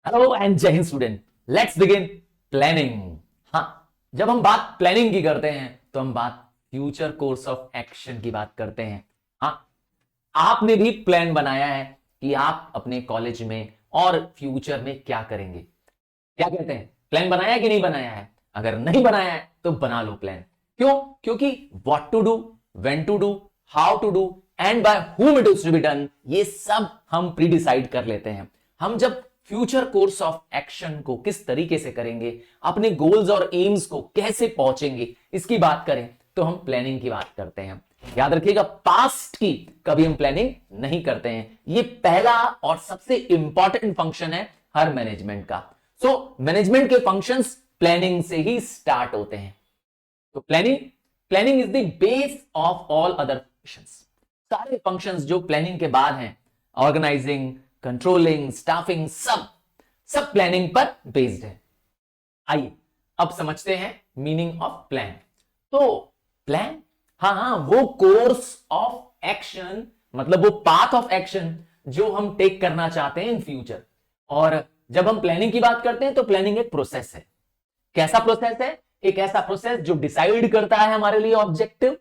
Hello and जय Hind student. Let's begin planning. हाँ, जब हम बात प्लानिंग की करते हैं तो हम बात फ्यूचर कोर्स ऑफ एक्शन की बात करते हैं। हाँ, आपने भी प्लान बनाया है कि आप अपने कॉलेज में और फ्यूचर में क्या करेंगे। क्या कहते हैं, प्लान बनाया है कि नहीं बनाया है? अगर नहीं बनाया है तो बना लो प्लान। क्यों? क्योंकि what to do, when to do, how to do and by whom it is to be done, ये सब हम प्री डिसाइड कर लेते हैं। हम जब फ्यूचर कोर्स ऑफ एक्शन को किस तरीके से करेंगे, अपने गोल्स और एम्स को कैसे पहुंचेंगे, इसकी बात करें तो हम प्लानिंग की बात करते हैं। याद रखिएगा, पास्ट की कभी हम प्लानिंग नहीं करते हैं। ये पहला और सबसे इंपॉर्टेंट फंक्शन है हर मैनेजमेंट का। सो मैनेजमेंट के फंक्शंस प्लानिंग से ही स्टार्ट होते हैं। तो planning planning is the base of all other functions. सारे फंक्शंस जो प्लानिंग के बाद हैं, ऑर्गेनाइजिंग, कंट्रोलिंग, स्टाफिंग, सब सब प्लानिंग पर बेस्ड है। आइए अब समझते हैं मीनिंग ऑफ प्लान। तो प्लान, हाँ, वो कोर्स ऑफ एक्शन, मतलब वो पाथ ऑफ एक्शन जो हम टेक करना चाहते हैं इन फ्यूचर। और जब हम प्लानिंग की बात करते हैं तो प्लानिंग एक प्रोसेस है। कैसा प्रोसेस है? एक ऐसा प्रोसेस जो डिसाइड करता है हमारे लिए ऑब्जेक्टिव,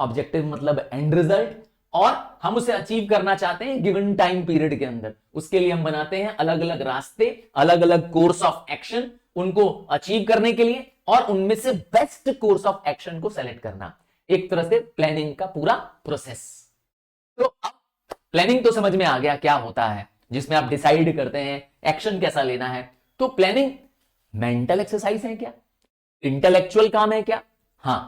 ऑब्जेक्टिव मतलब एंड रिजल्ट, और हम उसे अचीव करना चाहते हैं गिवन टाइम पीरियड के अंदर। उसके लिए हम बनाते हैं अलग अलग रास्ते, अलग अलग कोर्स ऑफ एक्शन उनको अचीव करने के लिए, और उनमें से बेस्ट कोर्स ऑफ एक्शन को सेलेक्ट करना, एक तरह से प्लानिंग का पूरा प्रोसेस। तो अब प्लानिंग तो समझ में आ गया क्या होता है, जिसमें आप डिसाइड करते हैं एक्शन कैसा लेना है। तो प्लानिंग मेंटल एक्सरसाइज है क्या? इंटेलेक्चुअल काम है क्या? हां,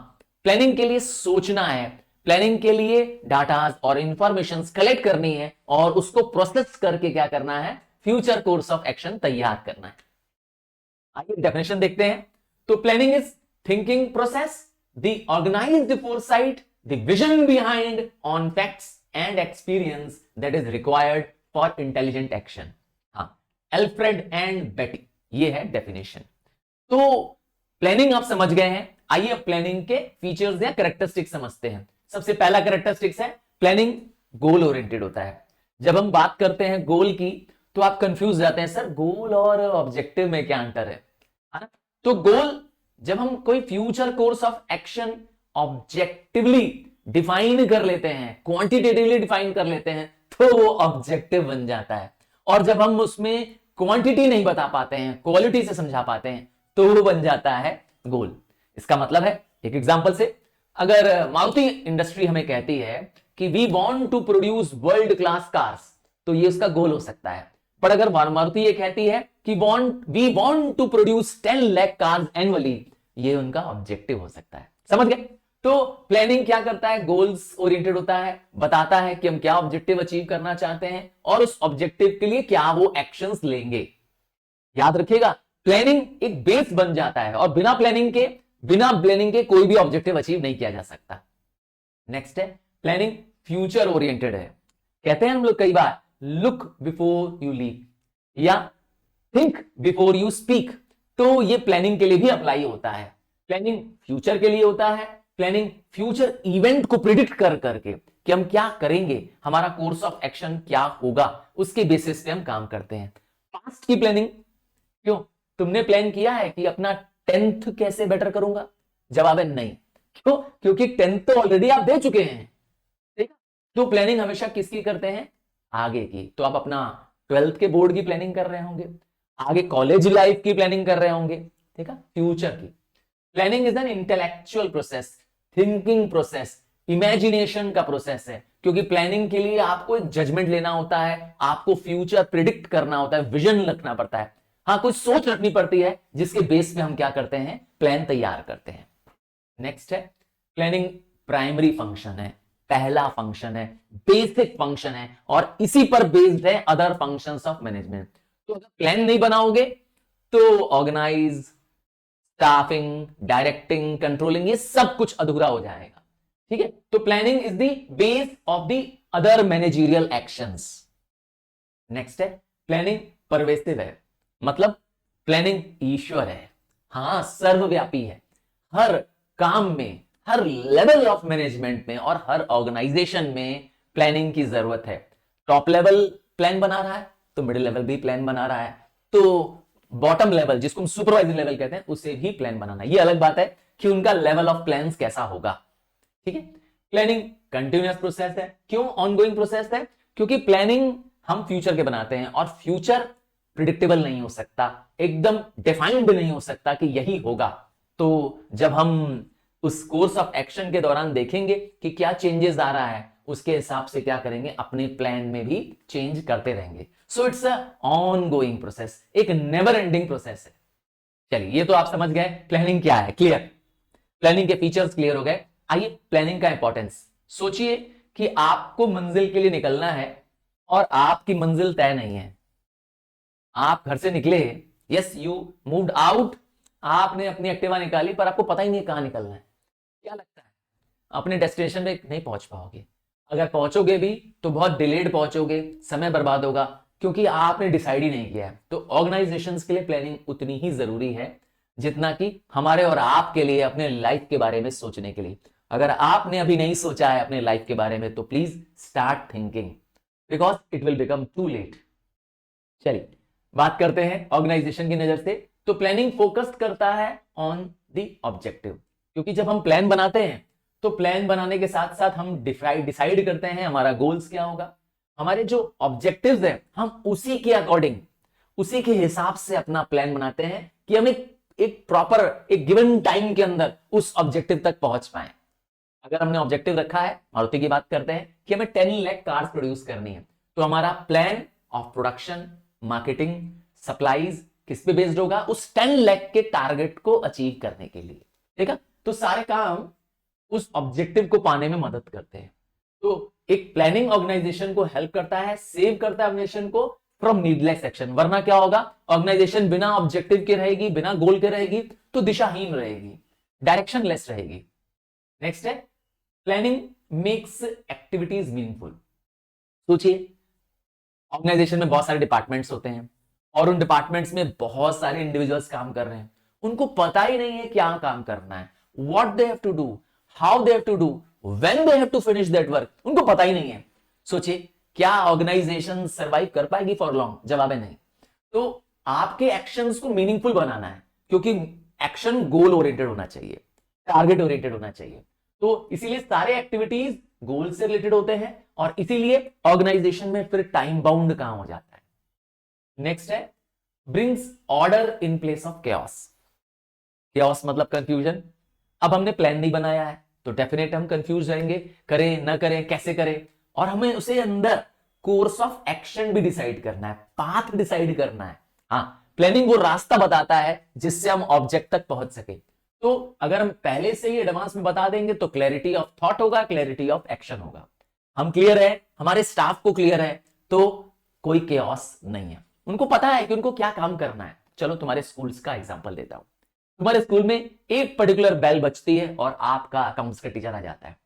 प्लानिंग के लिए सोचना है, प्लानिंग के लिए डाटाज और इंफॉर्मेशन कलेक्ट करनी है, और उसको प्रोसेस करके क्या करना है, फ्यूचर कोर्स ऑफ एक्शन तैयार करना है। आइए डेफिनेशन देखते हैं। तो planning is thinking process, the organised foresight, the vision behind on facts and experience that is required for intelligent action. हाँ, एल्फ्रेड एंड बेटी, ये है डेफिनेशन। तो प्लानिंग आप समझ गए हैं। आइए अब प्लानिंग के फीचर्स या कैरेक्टरिस्टिक्स समझते हैं। सबसे पहला कैरेक्टरिस्टिक्स है, प्लानिंग गोल ओरिएंटेड होता है। जब हम बात करते हैं गोल की तो आप कंफ्यूज जाते हैं, सर गोल और ऑब्जेक्टिव में क्या अंतर है ना? तो गोल, जब हम कोई future course of action objectively define कर लेते हैं, क्वांटिटेटिवली डिफाइन कर लेते हैं, तो वो ऑब्जेक्टिव बन जाता है। और जब हम उसमें क्वांटिटी नहीं बता पाते हैं, क्वालिटी से समझा पाते हैं, तो वो बन जाता है गोल। इसका मतलब है, एक एग्जांपल से, अगर मारुति इंडस्ट्री हमें कहती है कि we want to produce world class cars, तो ये उसका गोल हो सकता है। पर अगर मारुति ये कहती है कि we want to produce 10 lakh cars annually, ये उनका ऑब्जेक्टिव हो सकता है। समझ गए? तो प्लानिंग क्या करता है, गोल्स ओरिएंटेड होता है, बताता है कि हम क्या ऑब्जेक्टिव अचीव करना चाहते हैं और उस ऑब्जेक्टिव के लिए क्या वो एक्शंस लेंगे। याद रखिएगा, प्लानिंग एक बेस बन जाता है, और बिना प्लानिंग के कोई भी ऑब्जेक्टिव अचीव नहीं किया जा सकता। नेक्स्ट है, प्लानिंग फ्यूचर ओरिएंटेड है। कहते हैं हम लोग कई बार, लुक बिफोर यू लीव या थिंक बिफोर यू स्पीक। तो ये प्लानिंग के लिए भी अप्लाई होता है। प्लानिंग फ्यूचर के लिए होता है, प्लानिंग फ्यूचर इवेंट को प्रिडिक्ट कर करके कि हम क्या करेंगे, हमारा कोर्स ऑफ एक्शन क्या होगा, उसके बेसिस पे हम काम करते हैं। पास्ट की प्लानिंग, क्यों? तुमने प्लान किया है कि अपना 10th कैसे बेटर करूंगा? जवाब है नहीं। क्यों? क्योंकि 10th तो ऑलरेडी आप दे चुके हैं। ठीक है? तो प्लानिंग हमेशा किसकी करते हैं? आगे की। तो आप अपना 12th के बोर्ड की प्लानिंग कर रहे होंगे, आगे कॉलेज लाइफ की प्लानिंग कर रहे होंगे। ठीक है? फ्यूचर की planning is an intellectual process, thinking process, imagination का प्रोसेस है। क्योंकि प्लानिंग के लिए आपको एक जजमेंट लेना होता है, आपको फ्यूचर प्रिडिक्ट करना होता है, विजन रखना पड़ता है। हाँ, कुछ सोच रखनी पड़ती है जिसके बेस पे हम क्या करते हैं, प्लान तैयार करते हैं। नेक्स्ट है, प्लानिंग प्राइमरी फंक्शन है, पहला फंक्शन है, बेसिक फंक्शन है, और इसी पर बेस्ड है अदर फंक्शंस ऑफ मैनेजमेंट। तो अगर प्लान नहीं बनाओगे तो ऑर्गेनाइज, स्टाफिंग, डायरेक्टिंग, कंट्रोलिंग, ये सब कुछ अधूरा हो जाएगा। ठीक है? तो planning is the base of the other managerial actions. Next है, प्लानिंग परवेसिव है, मतलब प्लानिंग ईश्वर है। हां, सर्वव्यापी है, हर काम में, हर लेवल ऑफ मैनेजमेंट में और हर ऑर्गेनाइजेशन में प्लानिंग की जरूरत है। टॉप लेवल प्लान बना रहा है तो मिडिल लेवल भी प्लान बना रहा है, तो बॉटम लेवल जिसको हम सुपरवाइजर लेवल कहते हैं उसे भी प्लान बनाना। ये अलग बात है कि उनका लेवल ऑफ प्लान्स कैसा होगा। ठीक है, प्लानिंग कंटिन्यूअस प्रोसेस है। क्यों ऑनगोइंग प्रोसेस है? क्योंकि प्लानिंग हम फ्यूचर के बनाते हैं और फ्यूचर प्रिडिक्टेबल नहीं हो सकता, एकदम डिफाइंड नहीं हो सकता कि यही होगा। तो जब हम उस कोर्स ऑफ एक्शन के दौरान देखेंगे कि क्या चेंजेस आ रहा है, उसके हिसाब से क्या करेंगे, अपने प्लान में भी चेंज करते रहेंगे। So it's a on going process, एक नेवर एंडिंग प्रोसेस है। चलिए, ये तो आप समझ गए प्लानिंग क्या है, क्लियर। प्लानिंग के फीचर्स क्लियर हो गए। आइए प्लानिंग का इंपॉर्टेंस। सोचिए कि आपको मंजिल के लिए निकलना है और आपकी मंजिल तय नहीं है। आप घर से निकले, यस यू मूव्ड आउट, आपने अपनी एक्टिवा निकाली पर आपको पता ही नहीं कहां निकलना है। क्या लगता है अपने डेस्टिनेशन पे नहीं पहुंच पाओगे? अगर पहुंचोगे भी तो बहुत डिलेड पहुंचोगे, समय बर्बाद होगा, क्योंकि आपने डिसाइड ही नहीं किया है। तो ऑर्गेनाइजेशंस के लिए प्लानिंग उतनी ही जरूरी है जितना कि हमारे और आपके लिए अपने लाइफ के बारे में सोचने के लिए। अगर आपने अभी नहीं सोचा है अपने लाइफ के बारे में तो please start thinking, because it will become too late. चलिए बात करते हैं ऑर्गेनाइजेशन की नजर से। तो प्लानिंग फोकस करता है ऑन द ऑब्जेक्टिव, क्योंकि जब हम प्लान बनाते हैं तो प्लान बनाने के साथ साथ हम डिसाइड करते हैं हमारा गोल्स क्या होगा, हमारे जो ऑब्जेक्टिव्स है हम उसी के अकॉर्डिंग, उसी के हिसाब से अपना प्लान बनाते हैं कि हम एक प्रॉपर एक गिवन टाइम के अंदर उस ऑब्जेक्टिव तक पहुंच पाए। अगर हमने ऑब्जेक्टिव रखा है, मारुति की बात करते हैं कि हमें 10 लाख कार्स प्रोड्यूस करनी है, तो हमारा plan of production, marketing, supplies किस पे बेस्ड होगा? उस 10 लाख के टारगेट को अचीव करने के लिए। ठीक है, तो सारे काम उस ऑब्जेक्टिव को पाने में मदद करते हैं। तो एक प्लानिंग ऑर्गेनाइजेशन को हेल्प करता है, सेव करता है ऑर्गेनाइजेशन को फ्रॉम नीडलेस एक्शन। वरना क्या होगा, ऑर्गेनाइजेशन बिना ऑब्जेक्टिव के रहेगी, बिना गोल के रहेगी तो दिशाहीन रहेगी, डायरेक्शनलेस रहेगी। नेक्स्ट है प्लानिंग मेक्स एक्टिविटीज मीनिंगफुल। सोचिए ऑर्गेनाइजेशन में बहुत सारे डिपार्टमेंट्स होते हैं और उन डिपार्टमेंट्स में बहुत सारे इंडिविजुअल्स काम कर रहे हैं, उनको पता ही नहीं है क्या काम करना है, what they have to do, how they have to do, when they have to finish that work, उनको पता ही नहीं है। सोचिए क्या ऑर्गेनाइजेशन सर्वाइव कर पाएगी फॉर लॉन्ग? जवाब है नहीं। तो आपके एक्शंस को मीनिंगफुल बनाना है, क्योंकि एक्शन गोल ओरिएंटेड होना चाहिए, टारगेट ओरिएंटेड होना चाहिए। तो इसीलिए सारे एक्टिविटीज गोल से रिलेटेड होते हैं और इसीलिए ऑर्गेनाइजेशन में फिर टाइम बाउंड काम हो जाता है। नेक्स्ट है brings order in place of chaos। chaos मतलब कंफ्यूजन। अब हमने प्लान नहीं बनाया है तो डेफिनेट हम कंफ्यूज रहेंगे, करें ना करें, कैसे करें, और हमें उसे अंदर कोर्स ऑफ एक्शन भी डिसाइड करना है, पाथ डिसाइड करना है। हाँ, प्लानिंग वो रास्ता बताता है जिससे हम ऑब्जेक्ट तक पहुंच सके। तो अगर हम पहले से ही एडवांस में बता देंगे तो क्लैरिटी ऑफ थॉट होगा, क्लैरिटी ऑफ एक्शन होगा। हम क्लियर है, हमारे स्टाफ को क्लियर है, तो कोई केओस नहीं है, उनको पता है कि उनको क्या काम करना है। चलो तुम्हारे स्कूल्स का एग्जांपल देता हूं। तुम्हारे स्कूल में एक पर्टिकुलर बेल बजती है और आपका अकाउंट्स का टीचर आ जाता है,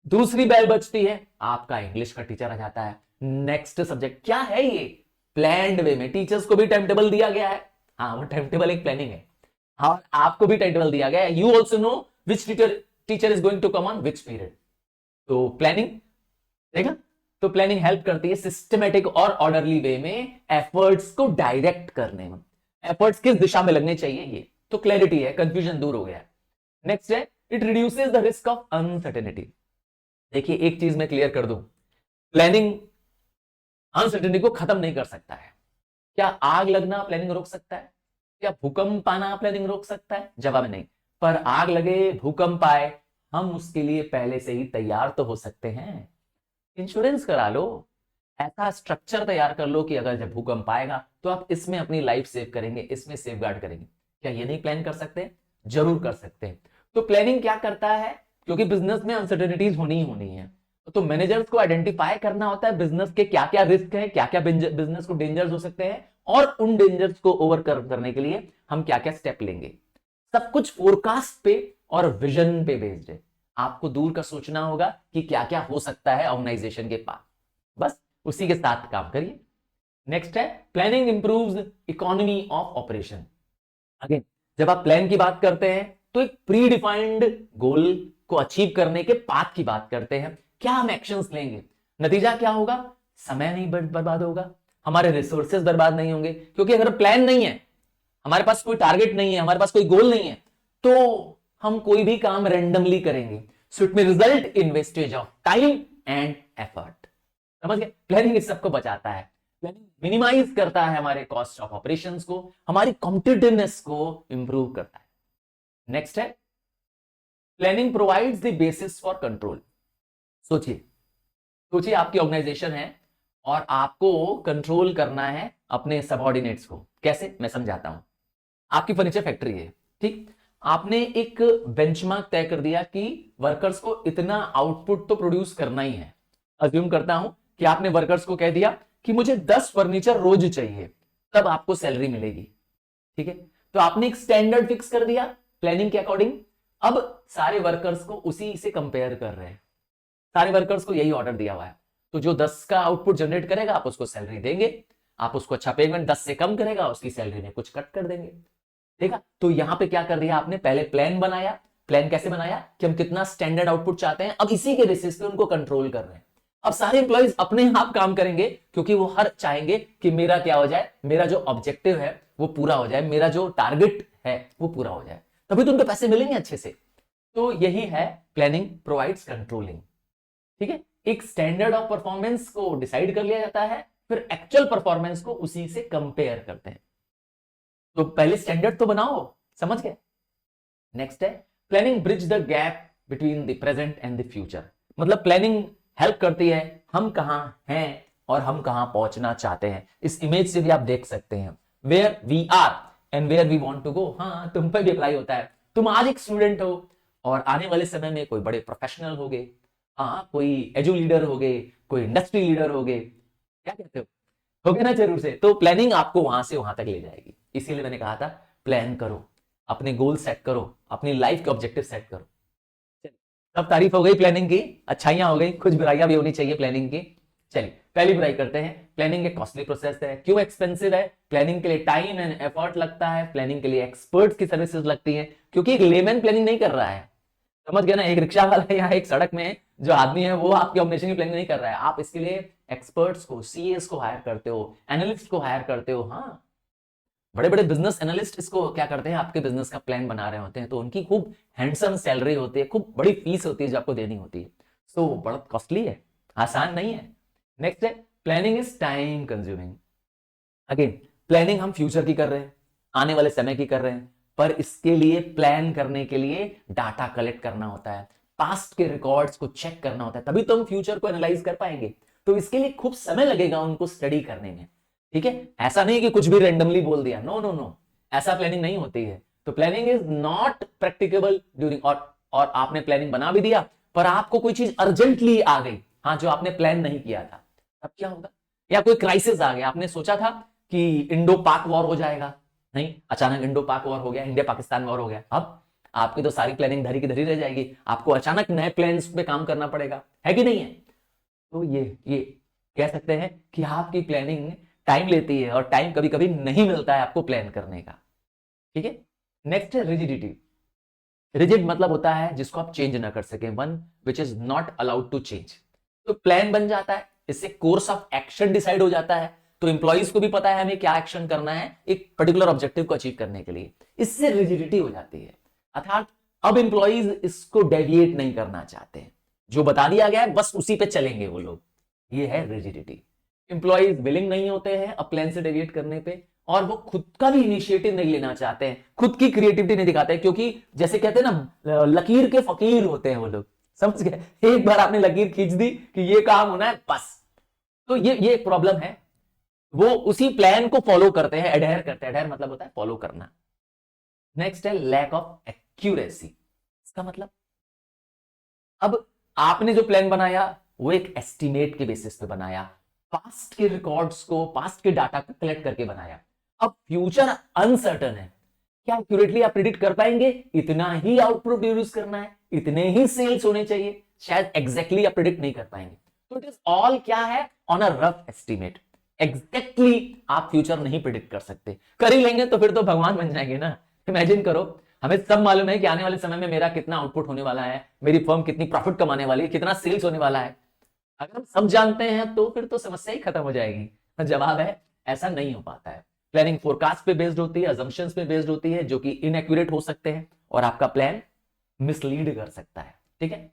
दूसरी बेल बजती है आपका इंग्लिश का टीचर आ जाता है, नेक्स्ट सब्जेक्ट। क्या है ये? प्लान्ड वे में टीचर्स को भी टाइम टेबल दिया गया है। हाँ, वो टाइम टेबल एक प्लानिंग है। हाँ, आपको भी टाइम टेबल दिया गया है, you also know which teacher is going to come on which period. तो प्लानिंग, देखा, तो प्लानिंग हेल्प करती है सिस्टमेटिक और ऑर्डरली वे में एफर्ट्स को डायरेक्ट करने में, एफर्ट्स किस दिशा में लगने चाहिए, ये तो क्लैरिटी है, कंफ्यूजन दूर हो गया। नेक्स्ट है it reduces the risk of uncertainty. देखिए एक चीज मैं क्लियर कर दूं, प्लानिंग अनसर्टेनिटी को खत्म नहीं कर सकता है। क्या आग लगना प्लानिंग रोक सकता है? क्या भूकंप आना प्लानिंग रोक सकता है? जवाब नहीं। पर आग लगे, भूकंप आए, हम उसके लिए पहले से ही तैयार तो हो सकते हैं। इंश्योरेंस करा लो, ऐसा स्ट्रक्चर तैयार कर लो कि अगर जब भूकंप आएगा तो आप इसमें अपनी लाइफ सेव करेंगे, इसमें सेफगार्ड करेंगे। क्या ये नहीं प्लान कर सकते? जरूर कर सकते हैं। तो प्लानिंग क्या करता है, क्योंकि बिजनेस में अनसर्टेनिटीज होनी ही होनी है, तो मैनेजर्स को आइडेंटिफाई करना होता है बिजनेस के क्या क्या रिस्क है, क्या क्या बिजनेस को डेंजर्स हो सकते हैं, और उन डेंजर्स को ओवरकम करने के लिए हम क्या क्या स्टेप लेंगे। सब कुछ फोरकास्ट पे और विजन पे बेस्ड है। आपको दूर का सोचना होगा कि क्या क्या हो सकता है ऑर्गेनाइजेशन के पास, बस उसी के साथ काम करिए। नेक्स्ट है planning improves economy of operation. Again जब आप प्लान की बात करते हैं तो एक प्री डिफाइंड गोल को अचीव करने के पाथ की बात करते हैं। क्या हम एक्शंस लेंगे, नतीजा क्या होगा? समय नहीं बर्बाद होगा, हमारे रिसोर्सेज बर्बाद नहीं होंगे, क्योंकि अगर प्लान नहीं है, हमारे पास कोई टारगेट नहीं है, हमारे पास कोई गोल नहीं है, तो हम कोई भी काम रैंडमली करेंगे। सो इट में result in wastage of time and effort. समझ गए? प्लानिंग इस सबको बचाता है, प्लानिंग मिनिमाइज करता है हमारे कॉस्ट ऑफ ऑपरेशंस को, हमारी कॉम्पिटिटिवनेस को इंप्रूव करता है। नेक्स्ट है planning provides the basis for control. सोचिए सोचिए आपकी ऑर्गेनाइजेशन है और आपको कंट्रोल करना है अपने सबऑर्डिनेट्स को। कैसे? मैं समझाता हूं। आपकी फर्नीचर फैक्ट्री है, ठीक? आपने एक बेंचमार्क तय कर दिया कि वर्कर्स को इतना आउटपुट तो प्रोड्यूस करना ही है। अज्यूम करता हूं कि आपने वर्कर्स को कह दिया कि मुझे 10 फर्नीचर रोज चाहिए, तब आपको सैलरी मिलेगी, ठीक है? तो आपने एक स्टैंडर्ड फिक्स कर दिया प्लानिंग के अकॉर्डिंग। अब सारे वर्कर्स को उसी से कंपेयर कर रहे हैं, सारे वर्कर्स को यही ऑर्डर दिया हुआ है, तो जो 10 का आउटपुट जनरेट करेगा आप उसको सैलरी देंगे, आप उसको अच्छा पेमेंट, 10 से कम करेगा उसकी सैलरी में कुछ कट कर देंगे। देखा? तो यहां पे क्या कर दिया आपने? पहले प्लान बनाया। प्लान कैसे बनाया? कि हम कितना स्टैंडर्ड आउटपुट चाहते हैं, अब इसी के बेसिस पे उनको कंट्रोल कर रहे हैं। अब सारे एम्प्लॉइज अपने आप काम करेंगे, क्योंकि वो हर चाहेंगे कि मेरा क्या हो जाए, मेरा जो ऑब्जेक्टिव है वो पूरा हो जाए, मेरा जो टारगेट है वो पूरा हो जाए, तभी तो उनको पैसे मिलेंगे अच्छे से। तो यही है प्लानिंग प्रोवाइड्स कंट्रोलिंग, ठीक है? एक स्टैंडर्ड ऑफ परफॉर्मेंस को डिसाइड कर लिया जाता है, फिर एक्चुअल परफॉर्मेंस को उसी से कंपेयर करते हैं। तो पहले स्टैंडर्ड तो बनाओ, समझ गए? नेक्स्ट है planning bridge the gap between the present and the future. मतलब प्लानिंग हेल्प करती है हम कहां हैं और हम कहां पहुंचना चाहते हैं। इस इमेज से भी आप देख सकते हैं where we are and where we want to go. हाँ, तुम पर भी अप्लाई होता है। तुम आज एक स्टूडेंट हो और आने वाले समय में कोई बड़े प्रोफेशनल हो गए, हाँ, कोई एजू लीडर हो गए, कोई इंडस्ट्री लीडर हो गए, क्या कहते हो गए ना जरूर से। तो प्लानिंग आपको वहां से वहां तक ले जाएगी। इसीलिए मैंने कहा था प्लान करो, अपने गोल सेट करो, अपनी लाइफ के ऑब्जेक्टिव सेट करो। सब तारीफ हो गई प्लानिंग की, अच्छाइयां हो गई, कुछ बुराइयां भी होनी चाहिए प्लानिंग की। चलिए पहली बुराई करते हैं। प्लानिंग एक कॉस्टली प्रोसेस है। क्यों एक्सपेंसिव है? प्लानिंग के लिए टाइम एंड एफर्ट लगता है, प्लानिंग के लिए एक्सपर्ट्स की सर्विसेज लगती है, क्योंकि एक लेमैन प्लानिंग नहीं कर रहा है। समझ गया ना? एक रिक्शा वाला या एक सड़क में जो आदमी है वो आपकी ऑर्गेनाइजेशन की प्लानिंग नहीं कर रहा है। आप इसके लिए एक्सपर्ट्स को, सीएस को हायर करते हो, एनालिस्ट को हायर करते हो। हाँ, बड़े बड़े बिजनेस एनालिस्ट इसको क्या करते हैं, आपके बिजनेस का प्लान बना रहे होते हैं, तो उनकी खूब हैंडसम सैलरी होती है, खूब बड़ी फीस होती है जो आपको देनी होती है। सो बड़ा कॉस्टली है, आसान नहीं है। नेक्स्ट है planning is time consuming. Again planning हम फ्यूचर की कर रहे हैं, आने वाले समय की कर रहे हैं, पर इसके लिए प्लान करने के लिए डाटा कलेक्ट करना होता है, पास्ट के रिकॉर्ड्स को चेक करना होता है, तभी तो हम फ्यूचर को एनालाइज कर पाएंगे। तो इसके लिए खूब समय लगेगा उनको स्टडी करने में, ठीक है? ऐसा नहीं कि कुछ भी रैंडमली बोल दिया, नो नो नो, ऐसा प्लानिंग नहीं होती है। तो planning is not practicable during, और आपने प्लानिंग बना भी दिया पर आपको कोई चीज अर्जेंटली आ गई, हाँ, जो आपने प्लान नहीं किया था, तब क्या होगा? या कोई क्राइसिस आ गया, आपने सोचा था कि इंडो पाक वॉर हो जाएगा, नहीं, अचानक इंडो पाक वॉर हो गया, इंडिया पाकिस्तान वॉर हो गया, अब आपकी तो सारी प्लानिंग धरी की धरी रह जाएगी, आपको अचानक नए प्लान्स पे काम करना पड़ेगा, है कि नहीं है? तो ये कह सकते हैं कि आपकी प्लानिंग टाइम लेती है और टाइम कभी कभी नहीं मिलता है आपको प्लान करने का, ठीक है? नेक्स्ट है रिजिडिटी। रिजिड मतलब होता है जिसको आप चेंज ना कर सके, one which is not allowed to change. तो प्लान बन जाता है, इससे कोर्स ऑफ एक्शन डिसाइड हो जाता है, तो इंप्लॉइज को भी पता है हमें क्या एक्शन करना है एक पर्टिकुलर ऑब्जेक्टिव को अचीव करने के लिए। इससे रिजिडिटी हो जाती है, अर्थात अब इंप्लॉइज इसको डेविएट नहीं करना चाहते, जो बता दिया गया है बस उसी पे चलेंगे वो लोग, ये है रिजिडिटी। इंप्लॉइज विलिंग नहीं होते हैं अब प्लान से डेविएट करने पे, और वो खुद का भी इनिशिएटिव नहीं लेना चाहते हैं, खुद की क्रिएटिविटी नहीं दिखाते हैं, क्योंकि जैसे कहते हैं ना, लकीर के फकीर होते हैं वो लोग, समझ गए? एक बार आपने लकीर खींच दी कि ये काम होना है बस, तो ये एक प्रॉब्लम है। वो उसी प्लान को फॉलो करते हैं, एडहेयर करते हैं, एडहेयर मतलब होता है फॉलो करना। नेक्स्ट है लैक ऑफ एक्यूरेसी। इसका मतलब अब आपने जो प्लान बनाया वो एक एस्टिमेट के बेसिस पे बनाया, पास्ट के रिकॉर्ड्स को, पास्ट के डाटा को कलेक्ट करके बनाया। अब फ्यूचर अनसर्टन है, क्या एक्यूरेटली आप प्रिडिक्ट कर पाएंगे? इतना ही आउटपुट प्रोड्यूस करना है, इतने ही सेल्स होने चाहिए, शायद एग्जैक्टली आप प्रिडिक्ट नहीं कर पाएंगे। तो इट इज ऑल क्या है, on a rough estimate. Exactly आप फ्यूचर नहीं प्रिडिक्ट कर सकते, कर ही लेंगे तो फिर तो भगवान बन जाएंगे ना। इमेजिन करो, हमें सब मालूम है कि आने वाले समय में मेरा कितना आउटपुट होने वाला है, मेरी फर्म कितनी प्रॉफिट कमाने वाली है, कितना सेल्स होने वाला है। अगर हम सब जानते हैं तो फिर तो समस्या ही खत्म हो जाएगी। जवाब है ऐसा नहीं हो पाता है। प्लानिंग फोरकास्ट पे बेस्ड होती है, अजम्पशंस पे बेस्ड होती है, जो कि इनएक्यूरेट हो सकते हैं और आपका प्लान मिसलीड कर सकता है। ठीक है,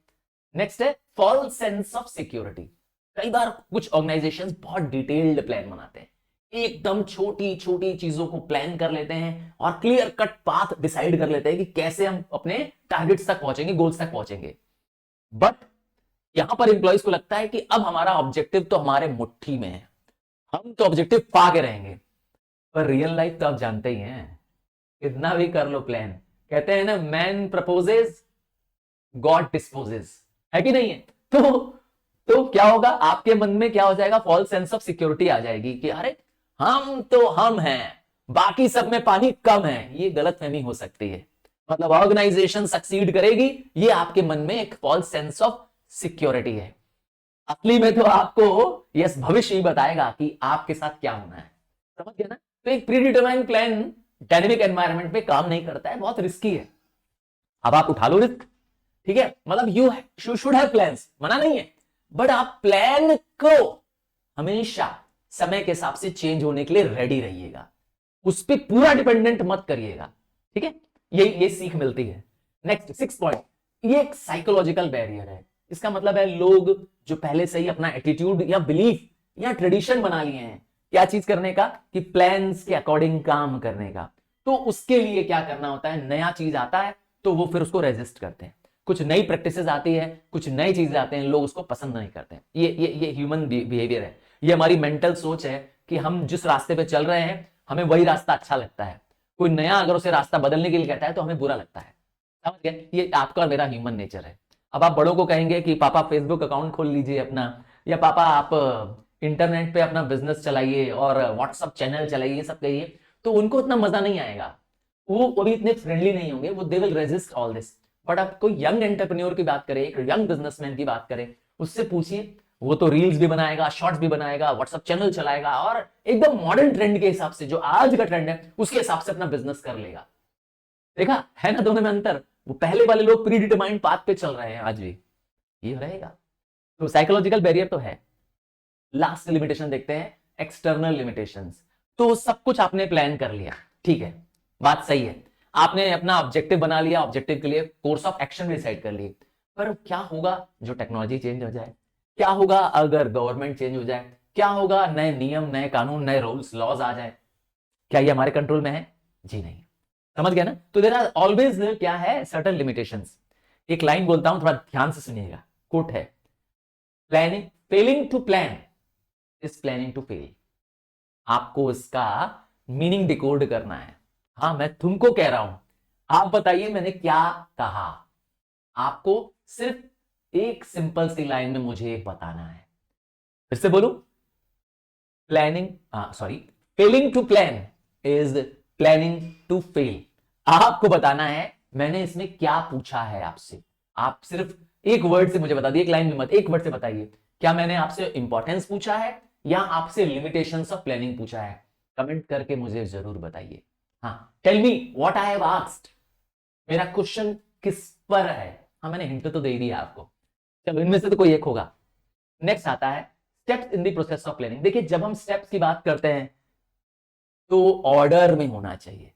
नेक्स्ट है फॉल्स सेंस ऑफ सिक्योरिटी। कई बार कुछ ऑर्गेनाइजेशंस बहुत डिटेल्ड प्लान बनाते हैं, एकदम छोटी छोटी चीजों को प्लान कर लेते हैं और क्लियर कट पाथ डिसाइड कर लेते हैं कि कैसे हम अपने टारगेट्स तक पहुंचेंगे, गोल्स तक पहुंचेंगे। बट यहां पर एम्प्लॉइज को लगता है कि अब हमारा ऑब्जेक्टिव तो हमारे मुट्ठी में है, हम तो ऑब्जेक्टिव पा के रहेंगे। पर रियल लाइफ तो आप जानते ही हैं, कितना भी कर लो प्लान, कहते हैं ना मैन प्रपोजेज गॉड डिस्पोजेज, है कि नहीं है? तो क्या होगा, आपके मन में क्या हो जाएगा, फॉल्स सेंस ऑफ सिक्योरिटी आ जाएगी कि अरे हम तो हम हैं, बाकी सब में पानी कम है। ये गलतफहमी हो सकती है, मतलब ऑर्गेनाइजेशन सक्सीड करेगी, ये आपके मन में एक फॉल्स सेंस ऑफ सिक्योरिटी है। असली में तो आपको यस भविष्य ही बताएगा कि आपके साथ क्या होना है। समझ गया ना? तो एक pre determined plan dynamic environment में काम नहीं करता है, बहुत रिस्की है। अब आप उठा लो रिस्क, ठीक है, मतलब यू शुड हैव प्लान्स, मना नहीं है, बट आप प्लान को हमेशा समय के हिसाब से चेंज होने के लिए रेडी रहिएगा, उस पर पूरा डिपेंडेंट मत करिएगा। ठीक है, ये सीख मिलती है। नेक्स्ट 6 पॉइंट, ये एक साइकोलॉजिकल बैरियर है। इसका मतलब है लोग जो पहले से ही अपना एटीट्यूड या बिलीफ या ट्रेडिशन बना लिए हैं क्या चीज करने का, कि प्लान्स के अकॉर्डिंग काम करने का, तो उसके लिए क्या करना होता है, नया चीज आता है तो वो फिर उसको रेजिस्ट करते हैं। कुछ नई प्रैक्टिसेस आती है, कुछ नई चीजें आते हैं, लोग उसको पसंद नहीं करते हैं। ये ह्यूमन बिहेवियर है, ये हमारी मेंटल सोच है कि हम जिस रास्ते पे चल रहे हैं हमें वही रास्ता अच्छा लगता है, कोई नया अगर उसे रास्ता बदलने के लिए कहता है तो हमें बुरा लगता है। समझ गए? ये आपका और मेरा ह्यूमन नेचर है। अब आप बड़ों को कहेंगे कि पापा फेसबुक अकाउंट खोल लीजिए अपना, या पापा आप इंटरनेट पे अपना बिजनेस चलाइए और व्हाट्सअप चैनल चलाइए, सब कहिए, तो उनको उतना मजा नहीं आएगा, वो अभी इतने फ्रेंडली नहीं होंगे, वो they will resist all this. But आप कोई यंग एंटरप्रेन्योर की बात करें, एक यंग बिजनेसमैन की बात करें, उससे पूछिए, वो तो रील्स भी बनाएगा, शॉर्ट्स भी बनाएगा, व्हाट्सएप चैनल चलाएगा और एकदम मॉडर्न ट्रेंड के हिसाब से, जो आज का ट्रेंड है उसके हिसाब से अपना बिजनेस कर लेगा। देखा है ना दोनों में अंतर? वो पहले वाले लोग प्री डिटरमाइंड पाथ पे चल रहे हैं, आज भी ये रहेगा। तो साइकोलॉजिकल बैरियर तो है। लास्ट लिमिटेशन देखते हैं, एक्सटर्नल लिमिटेशंस। तो सब कुछ आपने प्लान कर लिया, ठीक है, बात सही है, आपने अपना ऑब्जेक्टिव बना लिया, ऑब्जेक्टिव के लिए कोर्स ऑफ एक्शन डिसाइड कर लिए, पर क्या होगा जो टेक्नोलॉजी चेंज हो जाए, क्या होगा अगर गवर्नमेंट चेंज हो जाए, क्या होगा नए नियम, नए कानून, नए रूल्स लॉज आ जाए, क्या ये हमारे कंट्रोल में है? जी नहीं। समझ गया ना? तो देयर आर ऑलवेज क्या है, सर्टेन लिमिटेशंस। एक लाइन बोलता हूं, थोड़ा ध्यान से सुनिएगा, कोट है, planning failing to plan is planning to fail. आपको इसका मीनिंग डिकोड करना है। हाँ, मैं तुमको कह रहा हूं, आप बताइए मैंने क्या कहा, आपको सिर्फ एक सिंपल सी लाइन में मुझे बताना है। फिर से बोलूं, planning sorry failing to plan is planning to fail. आपको बताना है मैंने इसमें क्या पूछा है आपसे, आप सिर्फ एक वर्ड से मुझे बता दिए, एक लाइन में मत, एक वर्ड से बताइए, क्या मैंने आपसे इंपॉर्टेंस पूछा है या आपसे लिमिटेशंस ऑफ प्लानिंग पूछा है? कमेंट करके मुझे जरूर बताइए। हाँ, tell me what I have asked, मेरा क्वेश्चन किस पर है? हाँ, मैंने हिंट तो दे दिया आपको, चलो इनमें से तो कोई एक होगा। नेक्स्ट आता है steps in the process of planning. देखिए, जब हम स्टेप्स की बात करते हैं तो ऑर्डर में होना चाहिए,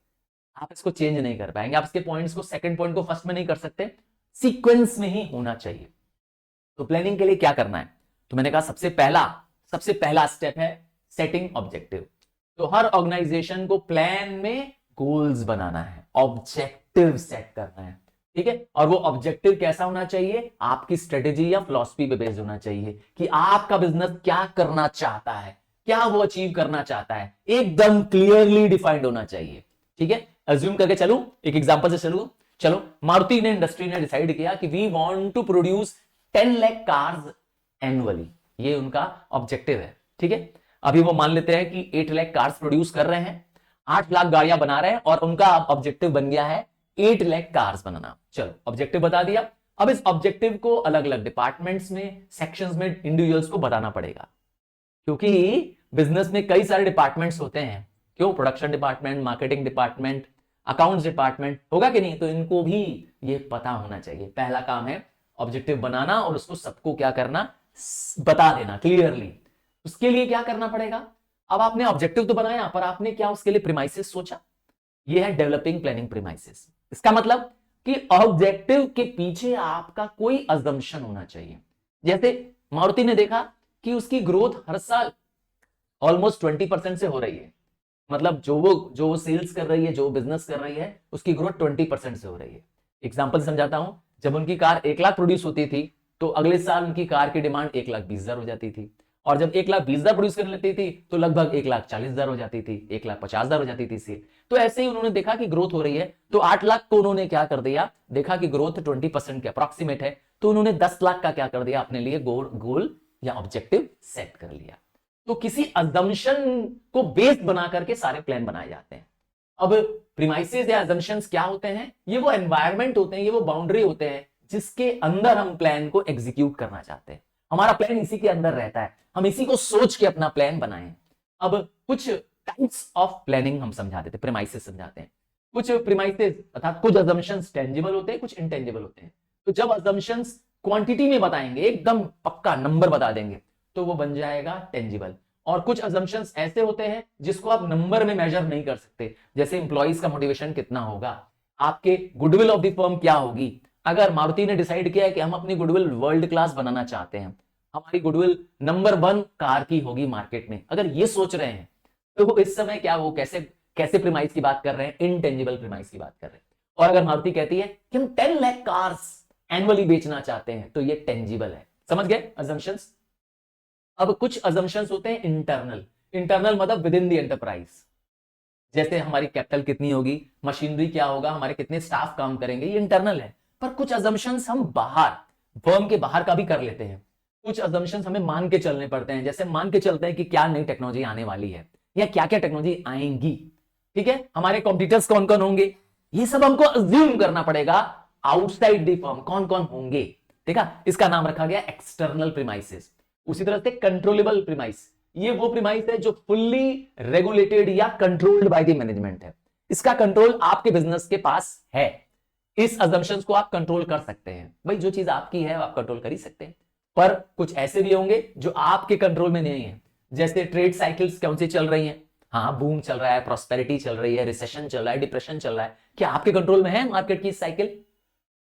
आप इसको चेंज नहीं कर पाएंगे, आप इसके पॉइंट्स को सेकंड पॉइंट को फर्स्ट में नहीं कर सकते, सीक्वेंस में ही होना चाहिए। तो प्लानिंग के लिए क्या करना है, तो मैंने कहा सबसे पहला स्टेप है सेटिंग ऑब्जेक्टिव। तो हर ऑर्गेनाइजेशन को प्लान में गोल्स बनाना है, ऑब्जेक्टिव सेट करना है, ठीक है, और वो ऑब्जेक्टिव कैसा होना चाहिए, आपकी स्ट्रेटेजी या फिलॉसफी पे बेस्ड होना चाहिए कि आपका बिजनेस क्या करना चाहता है, क्या वो अचीव करना चाहता है, एकदम क्लियरली डिफाइंड होना चाहिए। ठीक है, अज्यूम करके चलूं, एक एग्जांपल से चलो मारुति ने इंडस्ट्री ने डिसाइड किया कि we want to produce 10 lakh cars annually, ये उनका ऑब्जेक्टिव है। ठीक है, अभी वो मान लेते हैं कि 8 लाख कार्स प्रोड्यूस कर रहे हैं, 8 लाख गाड़ियां बना रहे हैं और उनका ऑब्जेक्टिव बन गया है 8 लाख कार्स बनाना। चलो ऑब्जेक्टिव बता दिया, अब इस ऑब्जेक्टिव को अलग अलग डिपार्टमेंट्स में, सेक्शंस में इंडिविजुअल्स को बताना पड़ेगा, क्योंकि बिजनेस में कई सारे डिपार्टमेंट्स होते हैं। क्यों? Production department, marketing department, accounts department, होगा कि नहीं? तो इनको भी ये पता होना चाहिए। पहला काम है ऑब्जेक्टिव बनाना और उसको सबको क्या करना, बता देना क्लियरली। उसके लिए क्या करना पड़ेगा, अब आपने ऑब्जेक्टिव तो बनाया, पर आपने क्या उसके लिए प्रीमाइसेस सोचा? ये है डेवलपिंग प्लानिंग प्रीमाइसेस। इसका मतलब कि ऑब्जेक्टिव के पीछे आपका कोई अजम्पशन होना चाहिए। जैसे मारुति ने देखा कि उसकी ग्रोथ हर साल ऑलमोस्ट 20% से हो रही है, मतलब जो वो सेल्स कर रही है, जो बिजनेस कर रही है, उसकी ग्रोथ 20% से हो रही है। एग्जांपल समझाता हूं, जब उनकी कार 1 लाख प्रोड्यूस होती थी, तो अगले साल उनकी कार की डिमांड 1,20,000 हो जाती थी, और जब 1,20,000 प्रोड्यूस करने लगती थी तो लगभग 1,40,000 हो जाती थी, 1,50,000 हो जाती थी सेल। तो ऐसे ही उन्होंने देखा कि ग्रोथ हो रही है, तो 8 लाख को उन्होंने क्या कर दिया, देखा कि ग्रोथ 20% के अप्रॉक्सीमेट है, तो उन्होंने 10 लाख का क्या कर दिया, अपने लिए गोल या ऑब्जेक्टिव सेट कर लिया। तो किसी अजम्पशन को बेस बना करके सारे प्लान बनाए जाते हैं। अब प्रीमाइसेस या अजम्पशंस क्या होते हैं? ये वो एनवायरनमेंट होते हैं, ये वो बाउंड्री होते हैं जिसके अंदर हम प्लान को एग्जीक्यूट करना चाहते हैं। हमारा प्लान इसी के अंदर रहता है, हम इसी को सोच के अपना प्लान बनाएं। अब कुछ टाइप्स ऑफ प्लानिंग हम समझा देते हैं, प्रीमाइसेस समझाते हैं। कुछ प्रीमाइसेस अर्थात कुछ अजम्पशंस टेंजिबल होते हैं, कुछ इनटेंजिबल होते हैं। तो जब अजम्पशंस क्वांटिटी में बताएंगे, एकदम पक्का नंबर बता देंगे, तो वो बन जाएगा टेंजिबल। और कुछ अजम्पशंस ऐसे होते हैं जिसको आप नंबर में मेजर नहीं कर सकते, जैसे इंप्लॉइज का मोटिवेशन कितना होगा, आपके गुडविल ऑफ द फर्म क्या होगी। अगर मारुति ने डिसाइड किया है कि हम अपनी गुडविल वर्ल्ड क्लास बनाना चाहते हैं, हमारी गुडविल नंबर 1 कार की होगी मार्केट में, अगर ये सोच रहे हैं, तो इस समय क्या वो कैसे कैसे प्रीमाइस की बात कर रहे हैं? इनटेंजिबल प्रीमाइस की बात कर रहे हैं। और अगर मारुति कहती है कि हम 10 लाख कार्स एनुअली बेचना चाहते हैं, तो ये टेंजिबल है। समझ गए अजम्पशंस? अब कुछ अजम्पशंस होते हैं इंटरनल। इंटरनल मतलब विद इन द एंटरप्राइज, जैसे हमारी कैपिटल कितनी होगी, मशीनरी क्या होगा, हमारे कितने स्टाफ काम करेंगे, ये इंटरनल है। पर कुछ अजम्पशंस हम बाहर, फर्म के बाहर का भी कर लेते हैं। कुछ अजम्पशंस हमें मान के चलने पड़ते हैं, जैसे मान के चलते हैं कि क्या नई टेक्नोलॉजी आने वाली है या क्या क्या टेक्नोलॉजी आएंगी। ठीक है, हमारे कॉम्पिटिटर्स कौन कौन होंगे, ये सब हमको अज्यूम करना पड़ेगा। आउटसाइड द फर्म कौन कौन होंगे, ठीक है, इसका नाम रखा गया एक्सटर्नल प्रीमाइसेस। उसी तरह से कंट्रोलेबल प्रीमाइस, ये वो प्रीमाइस है जो फुल्ली रेगुलेटेड या कंट्रोल्ड बाय द मैनेजमेंट है। इसका कंट्रोल आपके बिजनेस के पास है। इस अजम्पशंस को आप कंट्रोल कर सकते हैं। भाई जो चीज आपकी है आप कंट्रोल कर ही सकते हैं, पर कुछ ऐसे भी होंगे जो आपके कंट्रोल में नहीं है। जैसे ट्रेड साइकिल्स कौन सी चल रही हैं, हाँ बूम चल रहा है, प्रॉस्पेरिटी चल रही है, रिसेशन चल रहा है, डिप्रेशन चल रहा है, क्या आपके कंट्रोल में है मार्केट की साइकिल?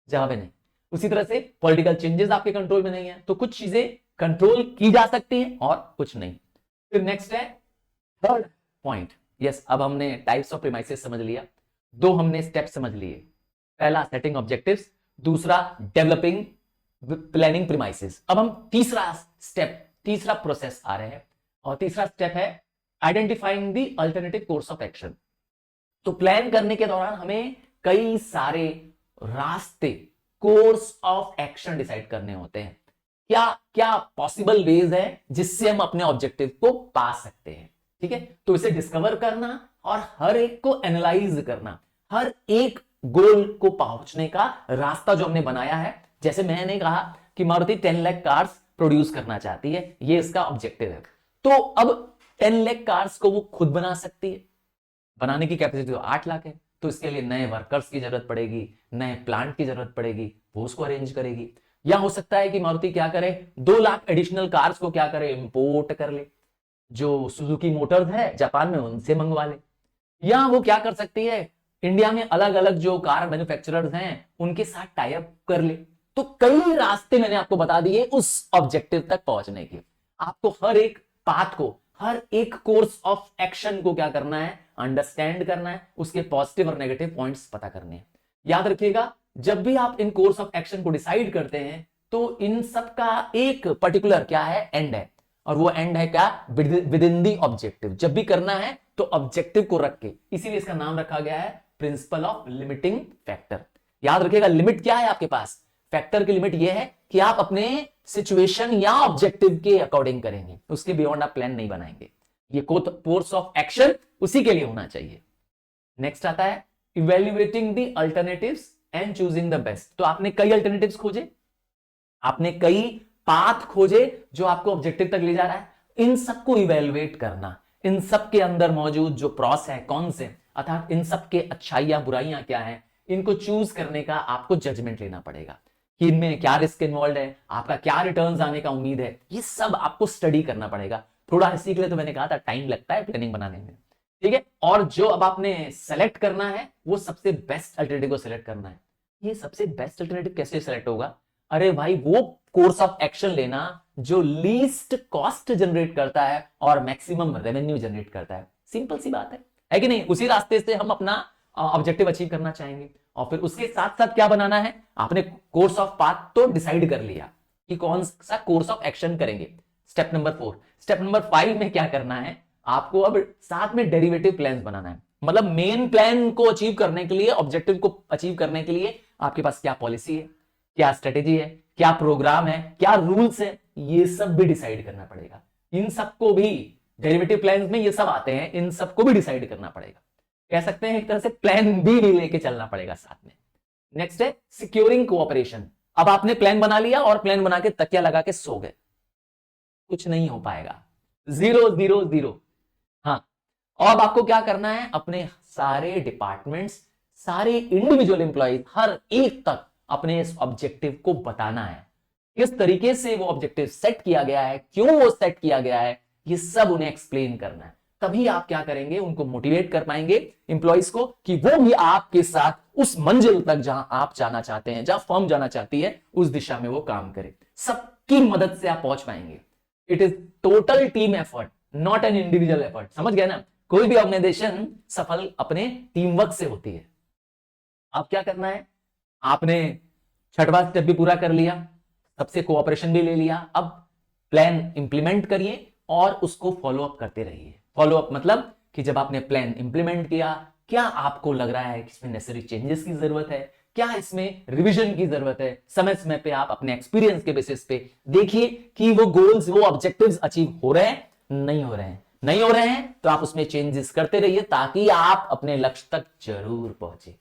जवाब है नहीं। उसी तरह से पॉलिटिकल चेंजेस आपके कंट्रोल में नहीं है, तो कुछ चीजें कंट्रोल की जा सकती हैं और कुछ नहीं। फिर नेक्स्ट है थर्ड पॉइंट। यस, अब हमने टाइप्स ऑफ प्रीमाइसेस समझ लिया, 2 हमने स्टेप समझ लिए। पहला सेटिंग ऑब्जेक्टिव्स, दूसरा डेवलपिंग प्लानिंग प्रीमाइसेस। अब हम तीसरा स्टेप, तीसरा प्रोसेस आ रहे हैं, और तीसरा स्टेप है identifying the alternative course of action. तो प्लान करने के दौरान हमें कई सारे रास्ते, कोर्स ऑफ एक्शन डिसाइड करने होते हैं। क्या क्या पॉसिबल वेज है जिससे हम अपने ऑब्जेक्टिव को पा सकते हैं। ठीक है, तो इसे डिस्कवर करना और हर एक को एनालाइज करना, हर एक गोल को पहुंचने का रास्ता जो हमने बनाया है। जैसे मैंने कहा कि मारुति 10 लाख कार्स प्रोड्यूस करना चाहती है, ये इसका ऑब्जेक्टिव है। तो अब 10 लाख कार्स को वो खुद बना सकती है, बनाने की कैपेसिटी तो 8 लाख है, तो इसके लिए नए वर्कर्स की जरूरत पड़ेगी, नए प्लांट की जरूरत पड़ेगी, वो उसको अरेंज करेगी। या हो सकता है कि मारुति क्या करे, 2 लाख एडिशनल कार्स को क्या करे, इंपोर्ट कर ले, जो सुजुकी मोटर्स है जापान में उनसे मंगवा ले। या वो क्या कर सकती है, इंडिया में अलग अलग जो कार मैन्युफैक्चरर्स हैं उनके साथ टाई अप कर ले। तो कई रास्ते मैंने आपको बता दिए उस ऑब्जेक्टिव तक पहुंचने के। आपको हर एक पाथ को, हर एक कोर्स ऑफ एक्शन को क्या करना है, अंडरस्टैंड करना है, उसके पॉजिटिव और नेगेटिव पॉइंट्स पता करने हैं। याद रखिएगा, जब भी आप इन कोर्स ऑफ एक्शन को डिसाइड करते हैं तो इन सब का एक पर्टिकुलर क्या है, एंड है, और वो एंड है क्या, विद इन दी ऑब्जेक्टिव। जब भी करना है तो ऑब्जेक्टिव को रख के, इसीलिए इसका नाम रखा गया है प्रिंसिपल ऑफ लिमिटिंग फैक्टर। याद रखिएगा, लिमिट क्या है आपके पास, फैक्टर की लिमिट यह है कि आप अपने सिचुएशन या ऑब्जेक्टिव के अकॉर्डिंग करेंगे, उसके बियॉन्ड आप प्लान नहीं बनाएंगे। ये कोर्स ऑफ एक्शन उसी के लिए होना चाहिए। नेक्स्ट आता है evaluating the alternatives and choosing the best. तो आपने कई अल्टरनेटिव्स खोजे, आपने कई पाथ खोजे जो आपको ऑब्जेक्टिव तक ले जा रहा है। इन सबको इवेल्युएट करना, इन सब के अंदर मौजूद जो प्रॉस है कौन से, अर्थात इन सब के अच्छाइयां बुराइयां क्या है, इनको चूज करने का आपको जजमेंट लेना पड़ेगा कि इनमें क्या रिस्क इन्वॉल्व है, आपका क्या रिटर्न्स आने का उम्मीद है, ये सब आपको स्टडी करना पड़ेगा। थोड़ा सीख ले, तो मैंने कहा था टाइम लगता है प्लानिंग बनाने में, ठीक है। और जो अब आपने सेलेक्ट करना है वो सबसे बेस्ट अल्टरनेटिव को सेलेक्ट करना है। ये सबसे बेस्ट अल्टरनेटिव कैसे सेलेक्ट होगा? अरे भाई, वो कोर्स ऑफ एक्शन लेना जो लीस्ट कॉस्ट जनरेट करता है और मैक्सिमम रेवेन्यू जनरेट करता है। सिंपल सी बात है कि नहीं? उसी रास्ते से हम अपना ऑब्जेक्टिव अचीव करना चाहेंगे। और फिर उसके साथ साथ क्या बनाना है? आपने कोर्स ऑफ पाथ तो डिसाइड कर लिया कि कौन सा कोर्स ऑफ एक्शन करेंगे, स्टेप नंबर 4। स्टेप नंबर 5 में क्या करना है? आपको अब साथ में डेरिवेटिव प्लान बनाना है। मतलब मेन प्लान को अचीव करने के लिए, ऑब्जेक्टिव को अचीव करने के लिए आपके पास क्या पॉलिसी है, क्या स्ट्रेटेजी है, क्या प्रोग्राम है, क्या रूल्स है, ये सब भी डिसाइड करना पड़ेगा। इन सबको भी डेरिवेटिव प्लान में ये सब आते हैं, इन सबको भी डिसाइड करना पड़ेगा। कह सकते हैं एक तरह से प्लान बी भी लेके चलना पड़ेगा साथ में। नेक्स्ट है सिक्योरिंग कोऑपरेशन। अब आपने प्लान बना लिया और प्लान बना के तकिया लगा के सो गए, कुछ नहीं हो पाएगा। 0 0 0। हाँ, और अब आपको क्या करना है? अपने सारे डिपार्टमेंट्स, सारे इंडिविजुअल एम्प्लॉइज, हर एक तक अपने इस ऑब्जेक्टिव को बताना है। किस तरीके से वो ऑब्जेक्टिव सेट किया गया है, क्यों वो सेट किया गया है, ये सब उन्हें एक्सप्लेन करना है। तभी आप क्या करेंगे? उनको मोटिवेट कर पाएंगे एम्प्लॉइज को कि वो भी आपके साथ उस मंजिल तक जहां आप जाना चाहते हैं, जहां फर्म जाना चाहती है, उस दिशा में वो काम करे। सबकी मदद से आप पहुंच पाएंगे। It is total team effort, not an individual effort. समझ गए ना? कोई भी ऑर्गेनाइजेशन सफल अपने टीम वर्क से होती है। अब क्या करना है? आपने छठवां स्टेप भी पूरा कर लिया, सबसे कोऑपरेशन भी ले लिया। अब प्लान इंप्लीमेंट करिए और उसको फॉलो अप करते रहिए। फॉलो अप मतलब कि जब आपने प्लान इंप्लीमेंट किया, क्या आपको लग रहा है कि इसमें नेसेसरी चेंजेस की जरूरत है, क्या इसमें रिवीजन की जरूरत है? समय समय पे आप अपने एक्सपीरियंस के बेसिस पे देखिए कि वो गोल्स, वो ऑब्जेक्टिव्स अचीव हो रहे हैं, नहीं हो रहे हैं। नहीं हो रहे हैं तो आप उसमें चेंजेस करते रहिए ताकि आप अपने लक्ष्य तक जरूर पहुंचे।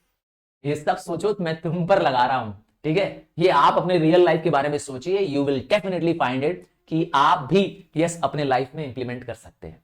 ये सब सोचो, मैं तुम पर लगा रहा हूं, ठीक है? ये आप अपने रियल लाइफ के बारे में सोचिए, you will definitely find it कि आप भी यस अपने लाइफ में इंप्लीमेंट कर सकते हैं।